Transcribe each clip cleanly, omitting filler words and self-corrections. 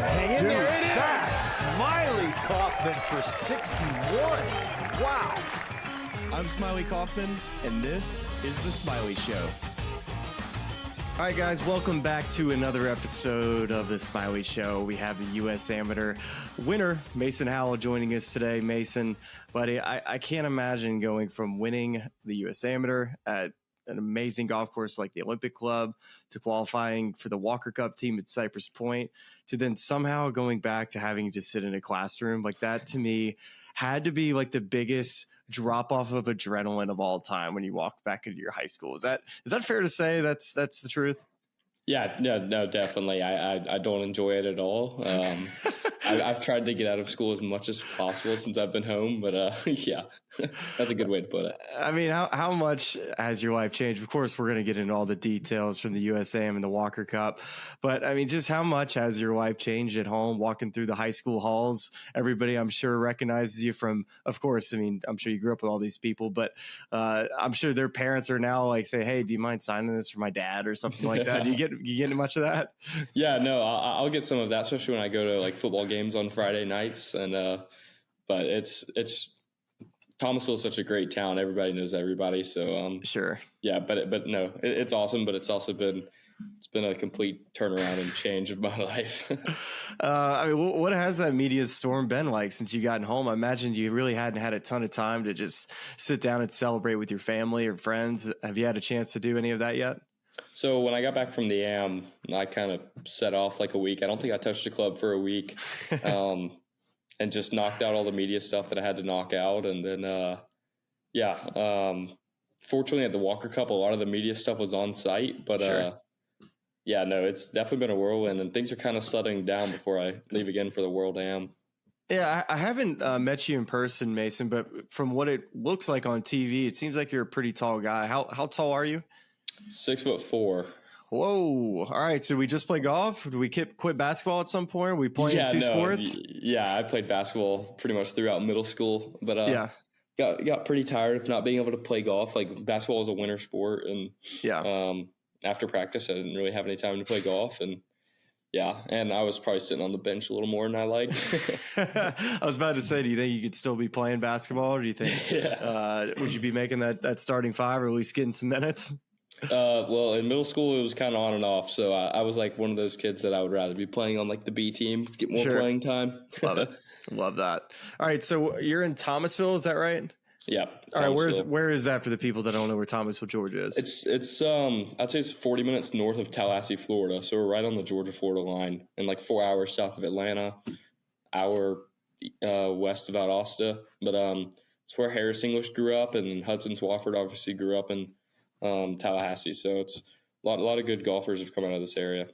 Hang in Dude, there. It is. that's Smylie Kaufman for 61. Wow. I'm Smylie Kaufman, and this is The Smylie Show. All right, guys, welcome back to another episode of The Smylie Show. We have the U.S. Amateur winner, Mason Howell, joining us today. Mason, buddy, I can't imagine going from winning the U.S. Amateur at an amazing golf course like the Olympic Club to qualifying for the Walker Cup team at Cypress Point to then somehow going back to having to sit in a classroom. Like, that to me had to be like the biggest drop off of adrenaline of all time when you walk back into your high school. Is that fair to say? That's the truth? Yeah, no, definitely. I don't enjoy it at all. I've tried to get out of school as much as possible since I've been home, but yeah, that's a good way to put it. I mean, how much has your life changed? Of course, we're going to get into all the details from the USAM and the Walker Cup, but I mean, just how much has your life changed at home, walking through the high school halls? Everybody, I'm sure, recognizes you from, of course, I mean, I'm sure you grew up with all these people, but I'm sure their parents are now like, say, hey, do you mind signing this for my dad or something like that? You get much of that? Yeah, no, I'll get some of that, especially when I go to like football games on Friday nights. And but it's Thomasville is such a great town. Everybody knows everybody. So sure. Yeah, but no, it's awesome. But it's also been a complete turnaround and change of my life. I mean, what has that media storm been like since you gotten home? I imagine you really hadn't had a ton of time to just sit down and celebrate with your family or friends. Have you had a chance to do any of that yet? So when I got back from the AM, I kind of set off like a week. I don't think I touched the club for a week, and just knocked out all the media stuff that I had to knock out. And then, fortunately at the Walker Cup, a lot of the media stuff was on site, but sure. Yeah, no, it's definitely been a whirlwind, and things are kind of settling down before I leave again for the World Am. Yeah, I haven't met you in person, Mason, but from what it looks like on TV, it seems like you're a pretty tall guy. How tall are you? 6'4". Whoa. All right. So we just play golf? Did we quit basketball at some point? Are we playing two sports? Yeah, I played basketball pretty much throughout middle school, but got pretty tired of not being able to play golf. Like, basketball is a winter sport, and after practice, I didn't really have any time to play golf, and I was probably sitting on the bench a little more than I liked. I was about to say, do you think you could still be playing basketball, or do you think would you be making that starting five or at least getting some minutes? Well, in middle school, it was kind of on and off. So I was like one of those kids that I would rather be playing on like the B team, get more playing time. Love it. Love that. All right. So you're in Thomasville, is that right? Yeah. All right. Where is that for the people that don't know where Thomasville, Georgia is? It's I'd say it's 40 minutes north of Tallahassee, Florida. So we're right on the Georgia-Florida line, and like 4 hours south of Atlanta, hour west of Valdosta. But it's where Harris English grew up, and Hudson Swafford obviously grew up in Tallahassee. So it's a lot of good golfers have come out of this area.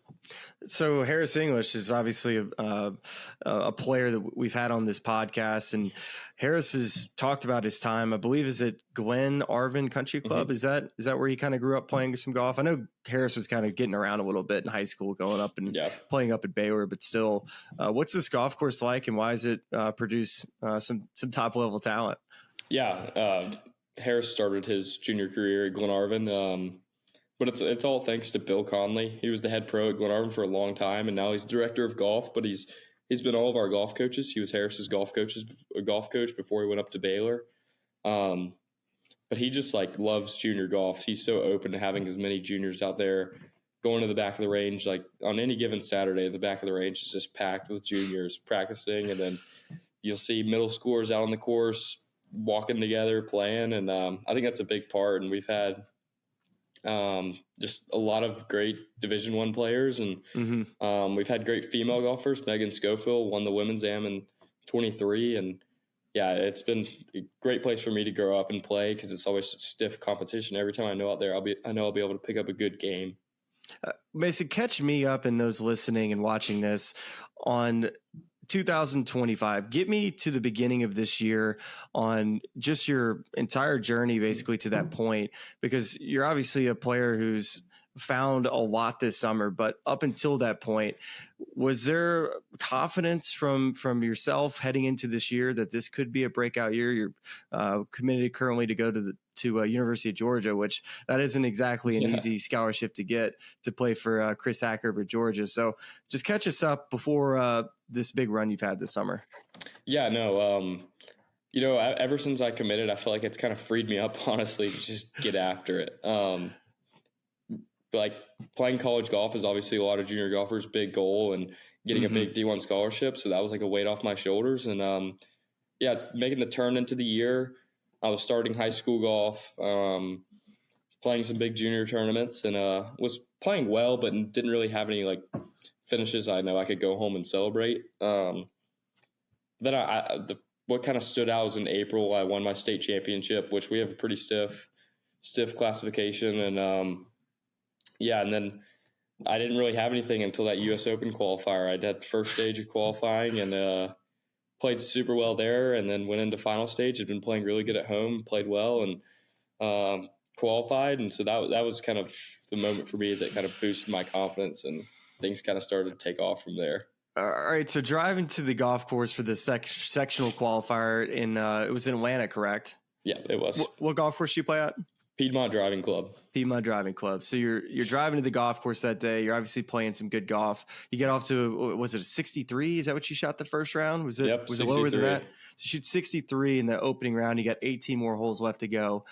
So Harris English is obviously a player that we've had on this podcast, and Harris has talked about his time, I believe, is it Glen Arvin Country Club? Mm-hmm. Is that where he kind of grew up playing some golf? I know Harris was kind of getting around a little bit in high school, going up and playing up at Baylor, but still, what's this golf course like, and why does it produce some top level talent? Yeah, Harris started his junior career at Glenarvan, but it's all thanks to Bill Conley. He was the head pro at Glenarvan for a long time, and now he's director of golf. But he's been all of our golf coaches. He was Harris's golf coach before he went up to Baylor. But he just like loves junior golf. He's so open to having as many juniors out there going to the back of the range. Like on any given Saturday, the back of the range is just packed with juniors practicing, and then you'll see middle schoolers out on the course walking together, playing, and I think that's a big part. And we've had just a lot of great Division I players, and we've had great female golfers. Megan Schofield won the women's am in 23, and it's been a great place for me to grow up and play because it's always stiff competition. Every time I know out there, I know I'll be able to pick up a good game. Mason, catch me up and those listening and watching this on 2025. Get me to the beginning of this year on just your entire journey basically to that point, because you're obviously a player who's found a lot this summer, but up until that point, was there confidence from yourself heading into this year that this could be a breakout year? You're committed currently to go to University of Georgia, which that isn't exactly an easy scholarship to get to play for Chris Hacker of Georgia. So just catch us up before this big run you've had this summer. Yeah, no. Ever since I committed, I feel like it's kind of freed me up, honestly, to just get after it. Like playing college golf is obviously a lot of junior golfers' big goal, and getting a big D1 scholarship. So that was like a weight off my shoulders. And making the turn into the year, I was starting high school golf, playing some big junior tournaments, and was playing well, but didn't really have any like finishes I know I could go home and celebrate. Then what kind of stood out was in April, I won my state championship, which we have a pretty stiff classification. And and then I didn't really have anything until that U.S. Open qualifier. I did the first stage of qualifying and played super well there, and then went into final stage. Had been playing really good at home, played well, and qualified. And so that was kind of the moment for me that kind of boosted my confidence, and things kind of started to take off from there. All right, so driving to the golf course for the sectional qualifier it was in Atlanta, correct? Yeah, it was. What golf course do you play at? Piedmont Driving Club. So you're driving to the golf course that day. You're obviously playing some good golf. You get off to, was it a 63? Is that what you shot the first round? Was it 63. Lower than that? So you shoot 63 in the opening round. You got 18 more holes left to go.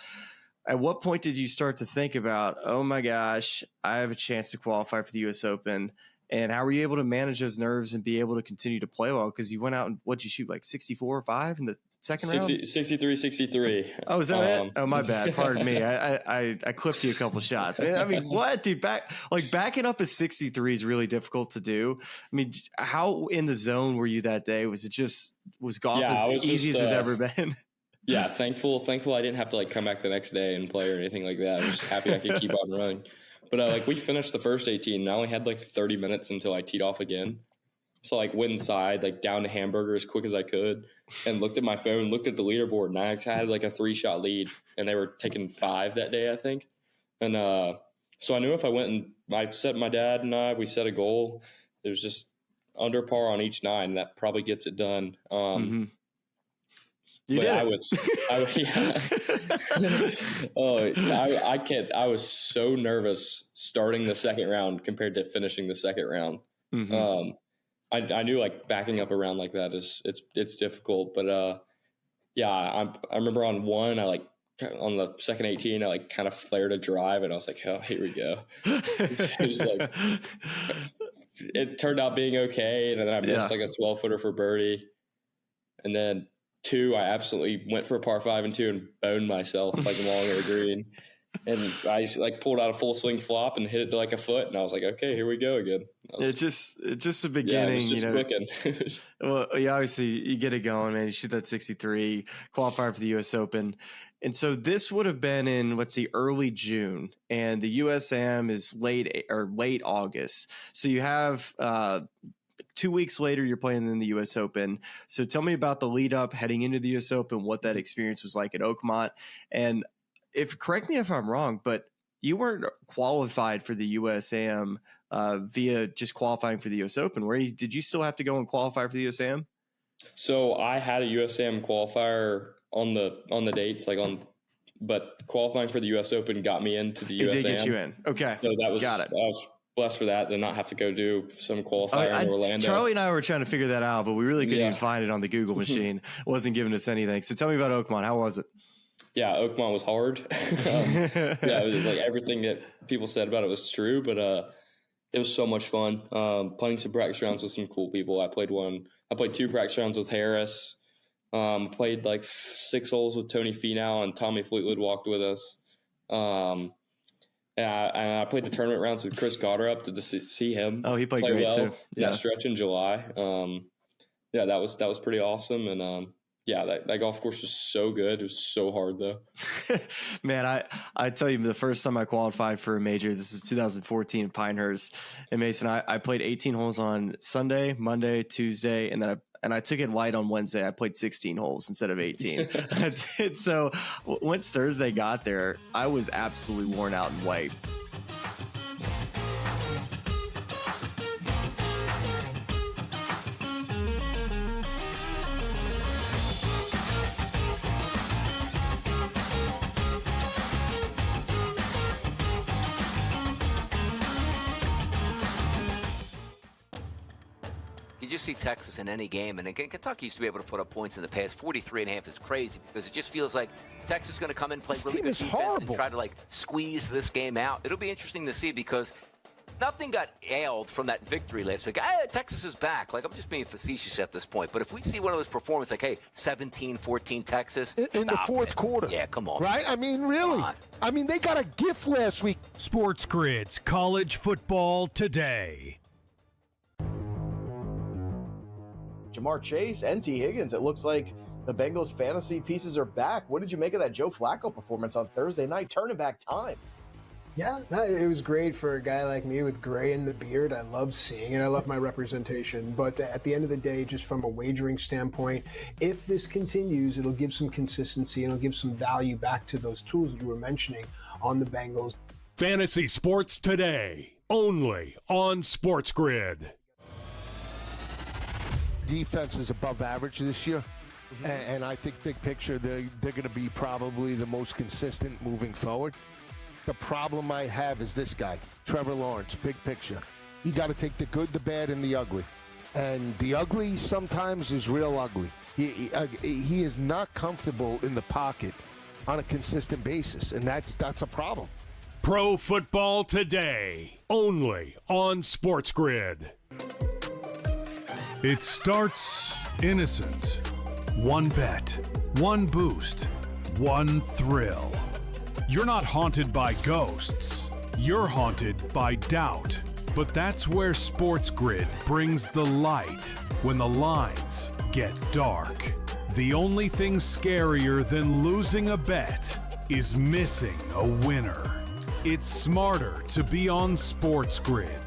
At what point did you start to think about, oh my gosh, I have a chance to qualify for the U.S. Open? And how were you able to manage those nerves and be able to continue to play well? Because you went out and what'd you shoot, like 64 or 5 in the second round? 63. Oh, is that it? Oh, my bad. Pardon me. I clipped you a couple shots. I mean, what, dude? Backing up a 63 is really difficult to do. I mean, how in the zone were you that day? Was golf as easy as it's ever been? Yeah, thankful I didn't have to like come back the next day and play or anything like that. I was just happy I could keep on running. But we finished the first 18, and I only had like 30 minutes until I teed off again. So went inside, down to Hamburger as quick as I could, and looked at my phone, looked at the leaderboard, and I had like a 3-shot lead, and they were taking 5 that day, I think. And so I knew if I went and I set my dad and we set a goal, it was just under par on each 9. That probably gets it done. You did. I was so nervous starting the second round compared to finishing the second round. I knew backing up a round like that it's difficult, but I remember on one, on the second 18, I kind of flared a drive, and I was like, oh, here we go. It turned out being okay, and then I missed a 12-footer for birdie, and then 2, I absolutely went for a par 5 and 2 and boned myself long at the green. And I just pulled out a full swing flop and hit it to a foot, and I was like, okay, here we go again. It's just the beginning. Yeah, it was just clicking. Well, obviously you get it going, man. You shoot that 63, qualify for the U.S. Open. And so this would have been in, early June, and the USAM is late August. So you have 2 weeks later, you're playing in the U.S. Open. So tell me about the lead up heading into the U.S. Open, what that experience was like at Oakmont. And correct me if I'm wrong, but you weren't qualified for the USAM via just qualifying for the U.S. Open. Did you still have to go and qualify for the USAM? So I had a USAM qualifier on the dates, but qualifying for the U.S. Open got me into the USAM. It did get you in. Okay. So got it. I was blessed for that, to not have to go do some qualifier in Orlando. Charlie and I were trying to figure that out, but we really couldn't even find it on the Google machine. It wasn't giving us anything. So tell me about Oakmont. How was it? Yeah, Oakmont was hard. It was everything that people said about it was true, but it was so much fun. Playing some practice rounds with some cool people. I played 2 practice rounds with Harris. Played 6 holes with Tony Finau, and Tommy Fleetwood walked with us. And I played the tournament rounds with Chris Goddard to see him. Oh, he played great well too. Yeah, stretch in July. That was pretty awesome. And that golf course was so good. It was so hard though. Man, I tell you, the first time I qualified for a major, this was 2014 in Pinehurst. And Mason, I played 18 holes on Sunday, Monday, Tuesday, and then I took it light on Wednesday. I played 16 holes instead of 18. I did. So once Thursday got there, I was absolutely worn out and white. You just see Texas in any game, and again, Kentucky used to be able to put up points in the past. 43.5 is crazy because it just feels like Texas is going to come in, play really good defense, and try to squeeze this game out. It'll be interesting to see because nothing got ailed from that victory last week. Hey, Texas is back. I'm just being facetious at this point. But if we see one of those performances, 17-14 Texas. In the fourth quarter. Yeah, come on. Right? I mean, really. I mean, they got a gift last week. SportsGrid's College Football Today. Jamar Chase and T. Higgins. It looks like the Bengals fantasy pieces are back. What did you make of that Joe Flacco performance on Thursday night? Turning back time. Yeah, it was great for a guy like me with gray in the beard. I love seeing it. I love my representation. But at the end of the day, just from a wagering standpoint, if this continues, it'll give some consistency and it'll give some value back to those tools that you were mentioning on the Bengals. Fantasy Sports Today, only on SportsGrid. Defense is above average this year. And I think big picture, they're going to be probably the most consistent moving forward. The problem I have is this guy, Trevor Lawrence, big picture. You got to take the good, the bad, and the ugly. And the ugly sometimes is real ugly. He is not comfortable in the pocket on a consistent basis, and that's a problem. Pro Football Today, only on SportsGrid. It starts innocent. One bet, one boost, one thrill. You're not haunted by ghosts. You're haunted by doubt. But that's where SportsGrid brings the light when the lines get dark. The only thing scarier than losing a bet is missing a winner. It's smarter to be on SportsGrid.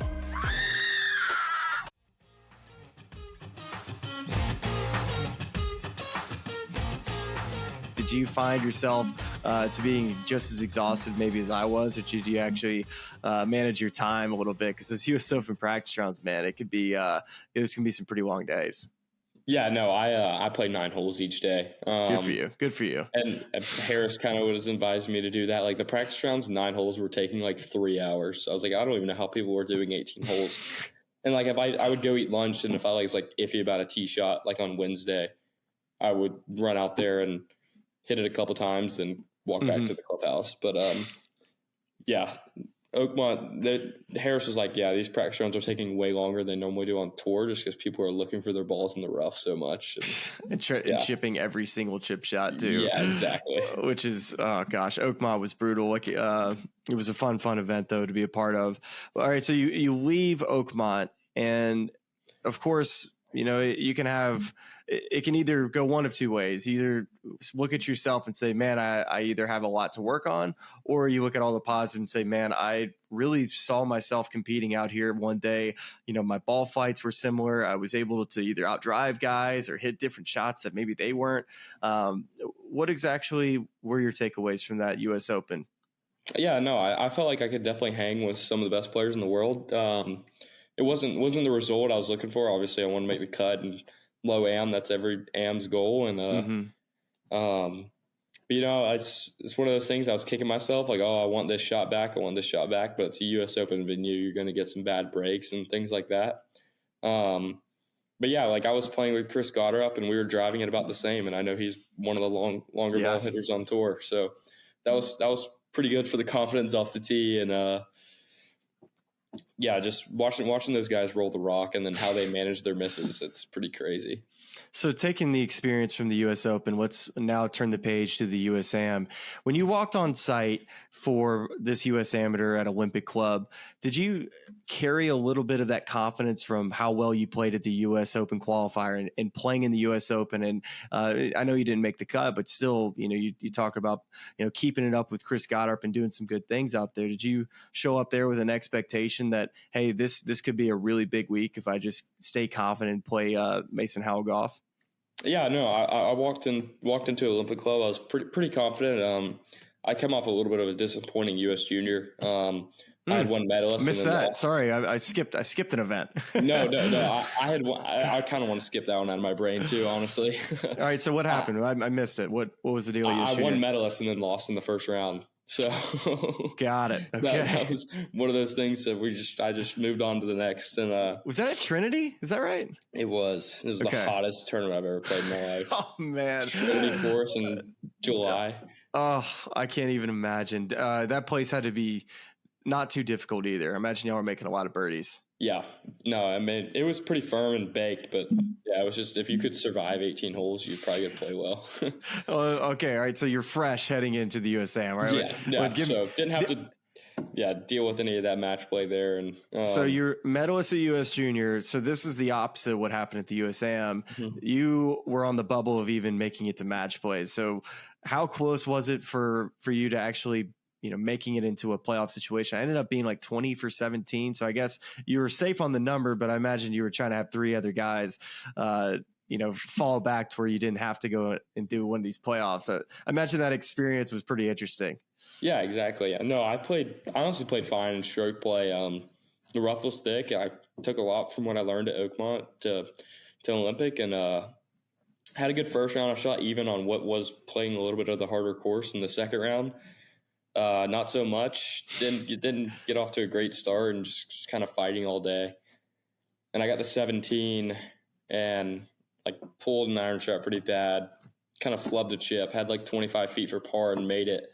Did you find yourself to being just as exhausted maybe as I was, or did you actually manage your time a little bit? Because those U.S. Open practice rounds, man, it could be there's gonna be some pretty long days. Yeah, no, I play 9 holes each day. Good for you. Good for you. And Harris kind of was advising me to do that. Like the practice rounds, 9 holes were taking 3 hours. So I was like, I don't even know how people were doing 18 holes. And if I would go eat lunch, and if I was iffy about a tee shot, on Wednesday, I would run out there and hit it a couple times and walk back to the clubhouse. But yeah, Oakmont, Harris was like, yeah, these practice rounds are taking way longer than normally do on tour, just because people are looking for their balls in the rough so much. And chipping every single chip shot too. Yeah, exactly. Which is, oh gosh, Oakmont was brutal. It was a fun event though to be a part of. All right, so you leave Oakmont, and of course, you can have, it can either go one of two ways. Either look at yourself and say, man, I either have a lot to work on, or you look at all the positives and say, man, I really saw myself competing out here one day. My ball flights were similar. I was able to either outdrive guys or hit different shots that maybe they weren't. What exactly were your takeaways from that U.S. Open? Yeah, no, I felt like I could definitely hang with some of the best players in the world. It wasn't the result I was looking for. Obviously, I want to make the cut and low AM. That's every AM's goal. And it's one of those things. I was kicking myself I want this shot back. I want this shot back. But it's a U.S. Open venue. You're going to get some bad breaks and things like that. But yeah, I was playing with Chris Goddard and we were driving it about the same. And I know he's one of the longer ball hitters on tour. So that was pretty good for the confidence off the tee. And yeah, just watching those guys roll the rock and then how they manage their misses, it's pretty crazy. So taking the experience from the U.S. Open, let's now turn the page to the U.S. Am. When you walked on site for this U.S. Amateur at Olympic Club, did you carry a little bit of that confidence from how well you played at the U.S. Open qualifier and playing in the U.S. Open? And I know you didn't make the cut, but still, you talk about, keeping it up with Chris Goddard and doing some good things out there. Did you show up there with an expectation that, hey, this could be a really big week if I just stay confident and play Mason Howell golf? Yeah, no, I walked into Olympic Club. I was pretty confident. I come off a little bit of a disappointing U.S. Junior. I had one medalist. Missed that. Sorry, I skipped an event. No. I had one. I kind of want to skip that one out of my brain too, honestly. All right. So what happened? I missed it. What was the deal? I won medalist and then lost in the first round. So got it. Okay. that was one of those things that I just moved on to the next. And was that at Trinity? Is that right? It was the hottest tournament I've ever played in my life. Oh man, Trinity course in July. Oh, I can't even imagine. That place had to be not too difficult either. I imagine y'all were making a lot of birdies. Yeah. No, I mean, it was pretty firm and baked, but yeah, it was just, if you could survive 18 holes, you'd probably get to play well. Okay. All right. So you're fresh heading into the USAM, right? Yeah. So didn't have to deal with any of that match play there. And so you're medalist at US Junior. So this is the opposite of what happened at the USAM. Mm-hmm. You were on the bubble of even making it to match play. So how close was it for you to actually, making it into a playoff situation? I ended up being like 20 for 17. So I guess you were safe on the number, but I imagine you were trying to have 3 other guys, fall back to where you didn't have to go and do one of these playoffs. So I imagine that experience was pretty interesting. Yeah, exactly. No, I honestly played fine in stroke play. The rough was thick. I took a lot from what I learned at Oakmont to Olympic, and had a good first round. I shot even on what was playing a little bit of the harder course in the second round. Not so much. Didn't get off to a great start and just kind of fighting all day. And I got to 17 and pulled an iron shot pretty bad. Kind of flubbed a chip. Had 25 feet for par and made it.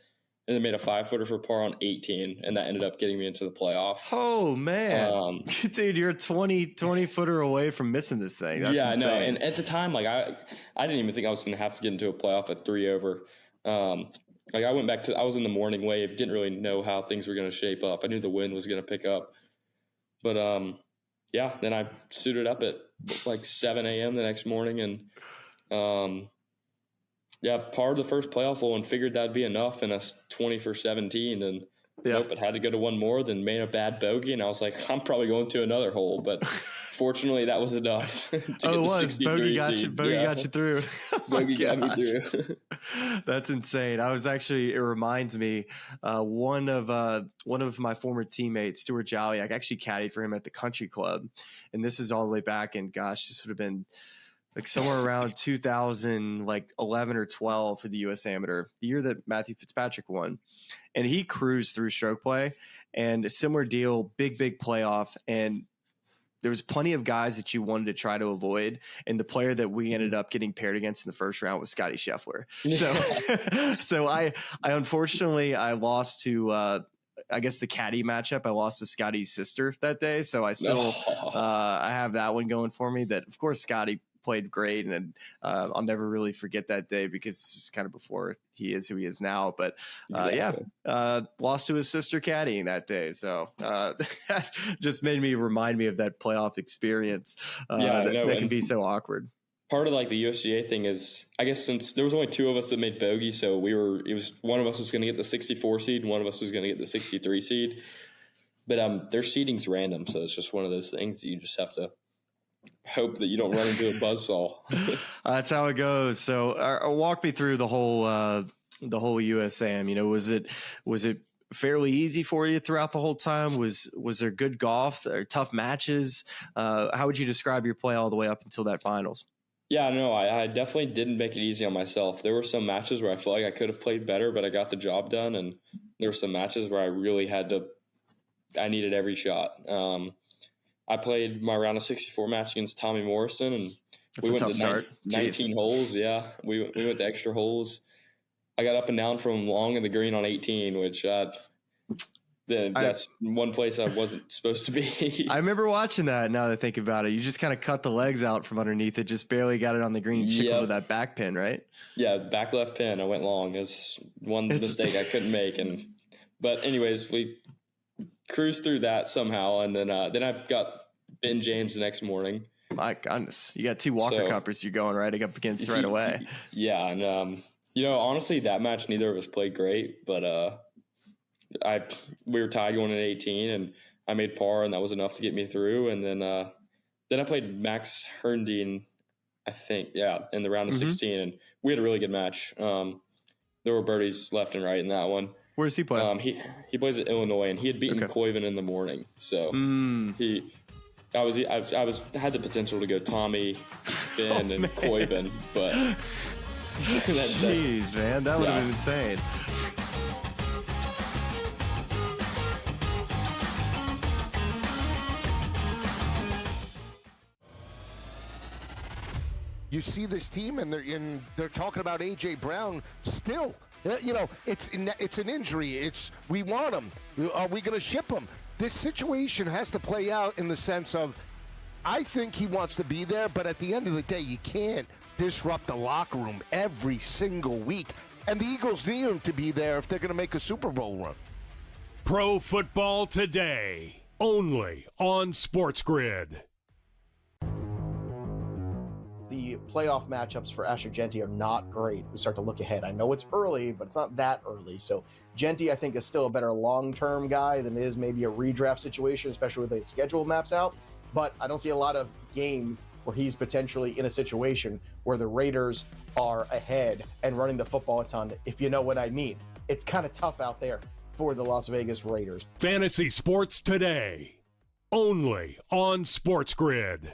And then made a 5-footer for par on 18, and that ended up getting me into the playoff. Oh man, dude, you're 20 footer away from missing this thing. That's insane. I know. And at the time, I didn't even think I was going to have to get into a playoff at 3 over. I went back I was in the morning wave, didn't really know how things were going to shape up. I knew the wind was going to pick up, but then I suited up at 7 a.m. the next morning, and parred the first playoff hole and figured that'd be enough in a 20 for 17, and nope, it had to go to one more, then made a bad bogey, and I was like, I'm probably going to another hole, but fortunately that was enough to get the 63 seed. Bogey got you through. Bogey got me through. That's insane. It reminds me, one of my former teammates, Stuart Jolly, I actually caddied for him at the country club, and this is all the way back in, this would have been somewhere around 2011 or 12 for the U.S. Amateur, the year that Matthew Fitzpatrick won. And he cruised through stroke play, and a similar deal, big playoff. And there was plenty of guys that you wanted to try to avoid. And the player that we ended up getting paired against in the first round was Scotty Scheffler. So I unfortunately, I lost to, I guess the caddy matchup, I lost to Scotty's sister that day. So I still, I have that one going for me, that of course Scotty played great, and I'll never really forget that day because it's kind of before he is who he is now. But lost to his sister caddying that day, so that just remind me of that playoff experience. That can be so awkward. Part of the USGA thing is, I guess, since there was only 2 of us that made bogey, so it was one of us was going to get the 64 seed, and one of us was going to get the 63 seed. But their seeding's random, so it's just one of those things that you just have to hope that you don't run into a buzzsaw. That's how it goes. So walk me through the whole USAM. Was it fairly easy for you throughout the whole time? Was there good golf or tough matches? How would you describe your play all the way up until that finals? Yeah, no, I definitely didn't make it easy on myself. There were some matches where I felt like I could have played better, but I got the job done. And there were some matches where I really I needed every shot. I played my round of 64 match against Tommy Morrison, and we went to 19 holes. Yeah, we went to extra holes. I got up and down from long of the green on 18, which that's one place I wasn't supposed to be. I remember watching that. Now that I think about it, you just kind of cut the legs out from underneath it, just barely got it on the green, chickled with that back pin, right? Yeah, back left pin. I went long. It's one mistake I couldn't make, but anyways, we cruised through that somehow, and then I got Ben James the next morning. My goodness, you got 2 Walker Cuppers you're going right up against right away. Yeah, and honestly, that match neither of us played great, but we were tied going at 18, and I made par, and that was enough to get me through. And then I played Max Herndeen, I think, in the round of 16, and we had a really good match. There were birdies left and right in that one. Where does he play? He plays at Illinois, and he had beaten Koiven in the morning, so I had the potential to go Tommy, Ben, and Koiven, but jeez, man, that would have been insane. You see this team, and they're talking about A.J. Brown still. You know, it's an injury. We want him. Are we going to ship him? This situation has to play out in the sense of, I think he wants to be there, but at the end of the day, you can't disrupt the locker room every single week. And the Eagles need him to be there if they're going to make a Super Bowl run. Pro Football Today, only on SportsGrid. The playoff matchups for Asher Genty are not great. We start to look ahead. I know it's early, but it's not that early. So Genty, I think, is still a better long-term guy than it is maybe a redraft situation, especially with the schedule maps out. But I don't see a lot of games where he's potentially in a situation where the Raiders are ahead and running the football a ton, if you know what I mean. It's kind of tough out there for the Las Vegas Raiders. Fantasy Sports Today, only on SportsGrid.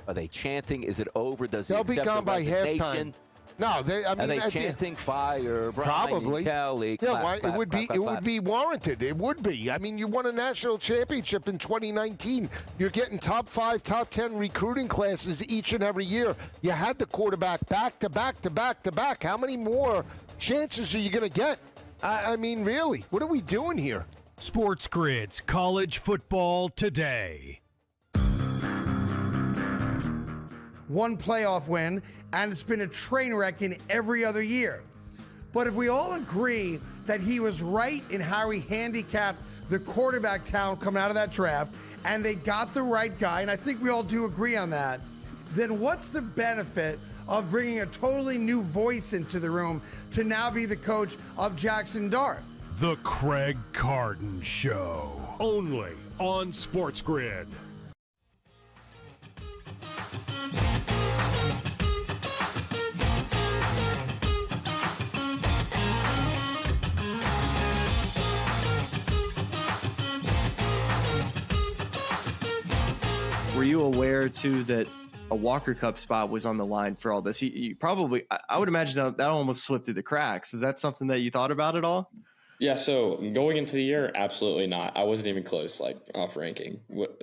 Are they chanting? Is it over? Does he They'll be accept gone the by resignation? halftime. No, Are they chanting fire, Brian, probably. Kelly? Yeah, Clap, why? clap, It would clap, be. clap, It clap. would be warranted. It would be. I mean, you won a national championship in 2019. You're getting top 5, top 10 recruiting classes each and every year. You had the quarterback back to back to back to back. How many more chances are you going to get? I mean, really, what are we doing here? SportsGrid's College Football Today. One playoff win, and it's been a train wreck in every other year. But if we all agree that he was right in how he handicapped the quarterback talent coming out of that draft, and they got the right guy, and I think we all do agree on that, then what's the benefit of bringing a totally new voice into the room to now be the coach of Jackson Dart? The Craig Carden Show, only on SportsGrid. Were you aware too that a Walker Cup spot was on the line for all this? You probably, I would imagine that almost slipped through the cracks. Was that something that you thought about at all? Yeah, so going into the year, absolutely not. I wasn't even close, like off ranking.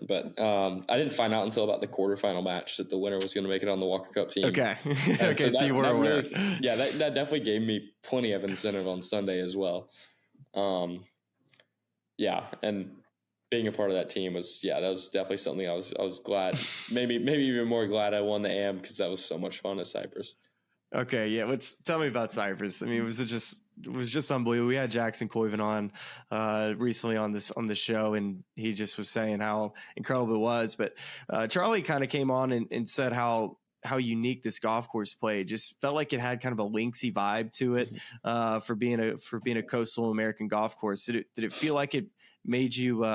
But I didn't find out until about the quarterfinal match that the winner was going to make it on the Walker Cup team. Okay, okay, so you were aware. Really, yeah, that definitely gave me plenty of incentive on Sunday as well. Yeah, and being a part of that team was, that was definitely something I was glad, maybe even more glad I won the AM, because that was so much fun at Cypress. Okay, yeah. Tell me about Cypress. I mean, it was just unbelievable. We had Jackson Coyven on recently on the show, and he just was saying how incredible it was. But Charlie kind of came on and said how unique this golf course played. Just felt like it had kind of a linksy vibe to it for being a coastal American golf course. Did it feel like it made you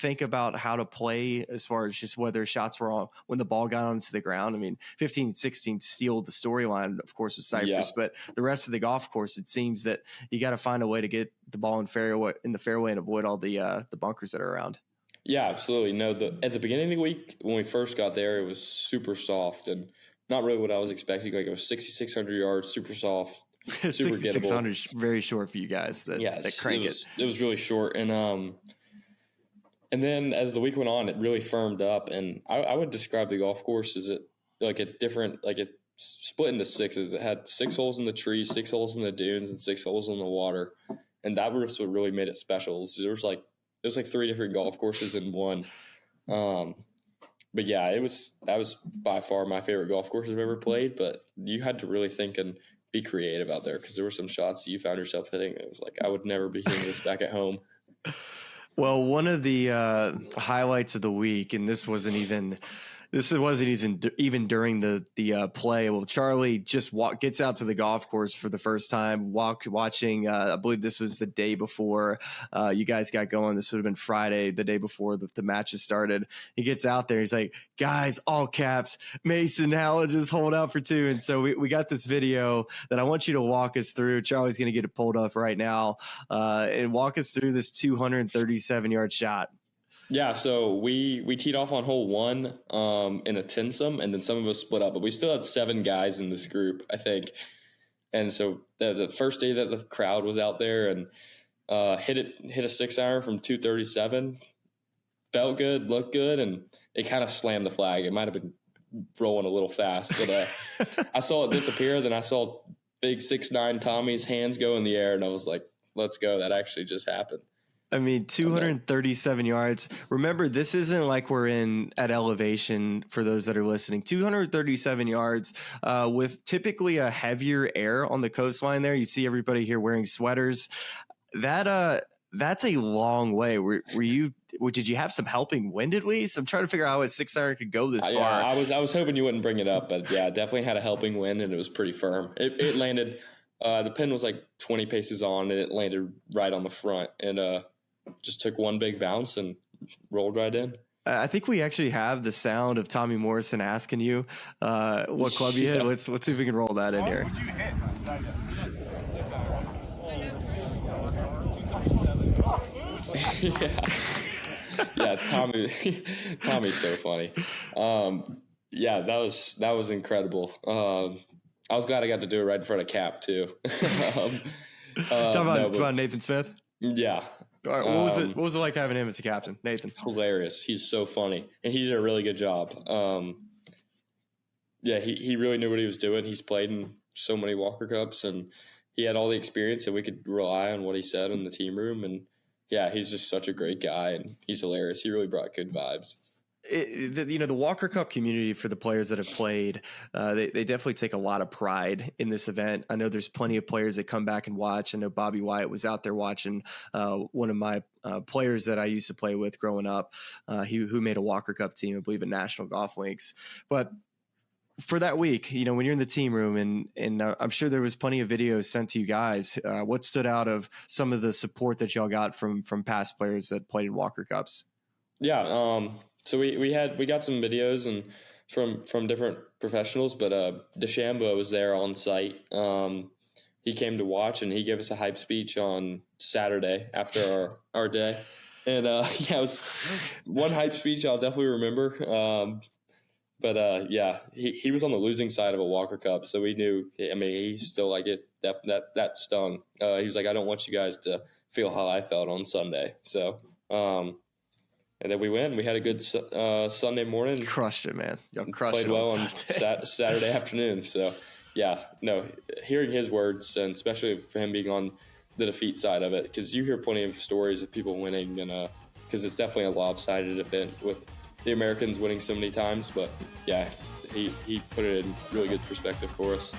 think about how to play as far as just whether shots were on when the ball got onto the ground? I mean, 15-16 stealed the storyline, of course, with Cypress, but the rest of the golf course, it seems that you got to find a way to get the ball in the fairway and avoid all the bunkers that are around. Yeah, absolutely. No, at the beginning of the week when we first got there, it was super soft and not really what I was expecting. Like, it was 6,600 yards, super soft, super 6,600 is very short for you guys. That crank it. It was really short, and then as the week went on, it really firmed up. And I would describe the golf course as it split into sixes. It had 6 holes in the trees, 6 holes in the dunes, and 6 holes in the water. And that was what really made it special. There was like 3 different golf courses in one. But yeah, that was by far my favorite golf course I've ever played. But you had to really think and be creative out there, because there were some shots that you found yourself hitting. It was like, I would never be hitting this back at home. Well, one of the highlights of the week, and this wasn't even during the play. Well, Charlie just gets out to the golf course for the first time, watching. I believe this was the day before you guys got going. This would have been Friday, the day before the matches started. He gets out there. He's like, guys, all caps, Mason Howell, just hold out for 2. And so we got this video that I want you to walk us through. Charlie's going to get it pulled up right now and walk us through this 237-yard shot. Yeah, so we teed off on hole 1 in a tinsome, and then some of us split up, but we still had 7 guys in this group, I think. And so the first day that the crowd was out there, and hit a 6-iron from 237, felt good, looked good, and it kind of slammed the flag. It might have been rolling a little fast. But I saw it disappear. Then I saw big 6'9" Tommy's hands go in the air, and I was like, let's go. That actually just happened. I mean, 237 yards. Remember, this isn't like we're at elevation for those that are listening. 237 yards with typically a heavier air on the coastline there. You see everybody here wearing sweaters. That's a long way. Did you have some helping wind at least? I'm trying to figure out how a 6-iron could go this far. Yeah, I was hoping you wouldn't bring it up, but yeah, definitely had a helping wind, and it was pretty firm. It landed, the pin was like 20 paces on, and it landed right on the front, and just took one big bounce and rolled right in. I think we actually have the sound of Tommy Morrison asking you what club you hit. Let's see if we can roll that in here. What would you hit? Yeah, Tommy's so funny. Yeah, that was incredible. I was glad I got to do it right in front of Cap too. Talk about Nathan Smith. Yeah. All right, what was it like having him as a captain, Nathan? Hilarious. He's so funny, and he did a really good job. Yeah, he really knew what he was doing. He's played in so many Walker Cups, and he had all the experience, and we could rely on what he said in the team room. And yeah, he's just such a great guy, and he's hilarious. He really brought good vibes. The Walker Cup community, for the players that have played, they definitely take a lot of pride in this event. I know there's plenty of players that come back and watch. I know Bobby Wyatt was out there watching, one of my players that I used to play with growing up, who made a Walker Cup team, I believe, at National Golf Links. But for that week, when you're in the team room, and I'm sure there was plenty of videos sent to you guys, what stood out of some of the support that y'all got from past players that played in Walker Cups? Yeah, so we got some videos and from different professionals, but DeChambeau was there on site. He came to watch, and he gave us a hype speech on Saturday after our day. And it was one hype speech I'll definitely remember. But yeah, he was on the losing side of a Walker Cup, so we knew. I mean, he's still like it. That stung. He was like, I don't want you guys to feel how I felt on Sunday. So. And then we went. We had a good Sunday morning. Crushed it, man. Y'all crushed it. Played well on Saturday afternoon. So, yeah, no, hearing his words, and especially for him being on the defeat side of it, because you hear plenty of stories of people winning, and because it's definitely a lopsided event with the Americans winning so many times. But, yeah, he put it in really good perspective for us.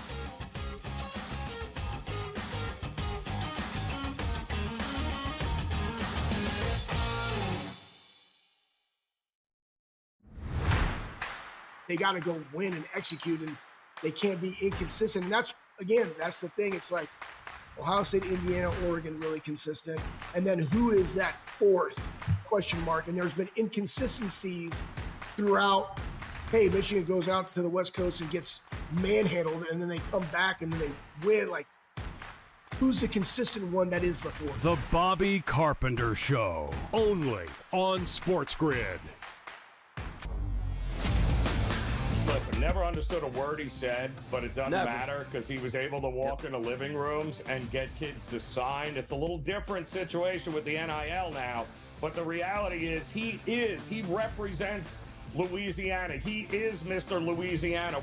They got to go win and execute, and they can't be inconsistent. And that's the thing. It's like Ohio State, Indiana, Oregon, really consistent. And then who is that fourth question mark? And there's been inconsistencies throughout. Hey, Michigan goes out to the West Coast and gets manhandled, and then they come back and then they win. Like, who's the consistent one that is the fourth? The Bobby Carpenter Show, only on SportsGrid. Listen, never understood a word he said, but it doesn't matter because he was able to walk into living rooms and get kids to sign. It's a little different situation with the NIL now, but the reality is he represents Louisiana. He is Mr. Louisiana.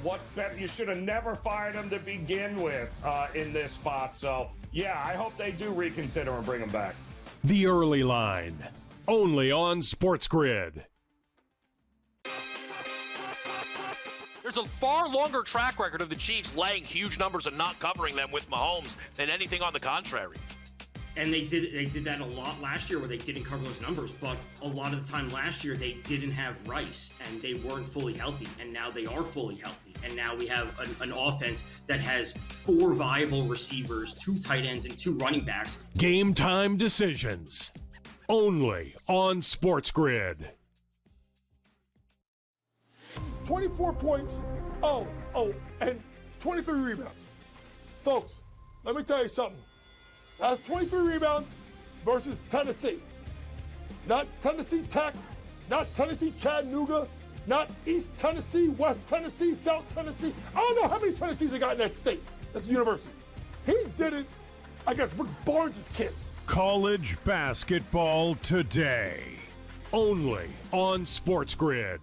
You should have never fired him to begin with in this spot. So, yeah, I hope they do reconsider and bring him back. The Early Line, only on SportsGrid. There's a far longer track record of the Chiefs laying huge numbers and not covering them with Mahomes than anything on the contrary. And they did that a lot last year where they didn't cover those numbers, but a lot of the time last year they didn't have Rice and they weren't fully healthy, and now they are fully healthy. And now we have an offense that has 4 viable receivers, 2 tight ends, and 2 running backs. Game time decisions, only on SportsGrid. 24 points, and 23 rebounds. Folks, let me tell you something. That's 23 rebounds versus Tennessee. Not Tennessee Tech, not Tennessee Chattanooga, not East Tennessee, West Tennessee, South Tennessee. I don't know how many Tennessees they got in that state. That's a university. He did it against Rick Barnes' kids. College basketball today, only on SportsGrid.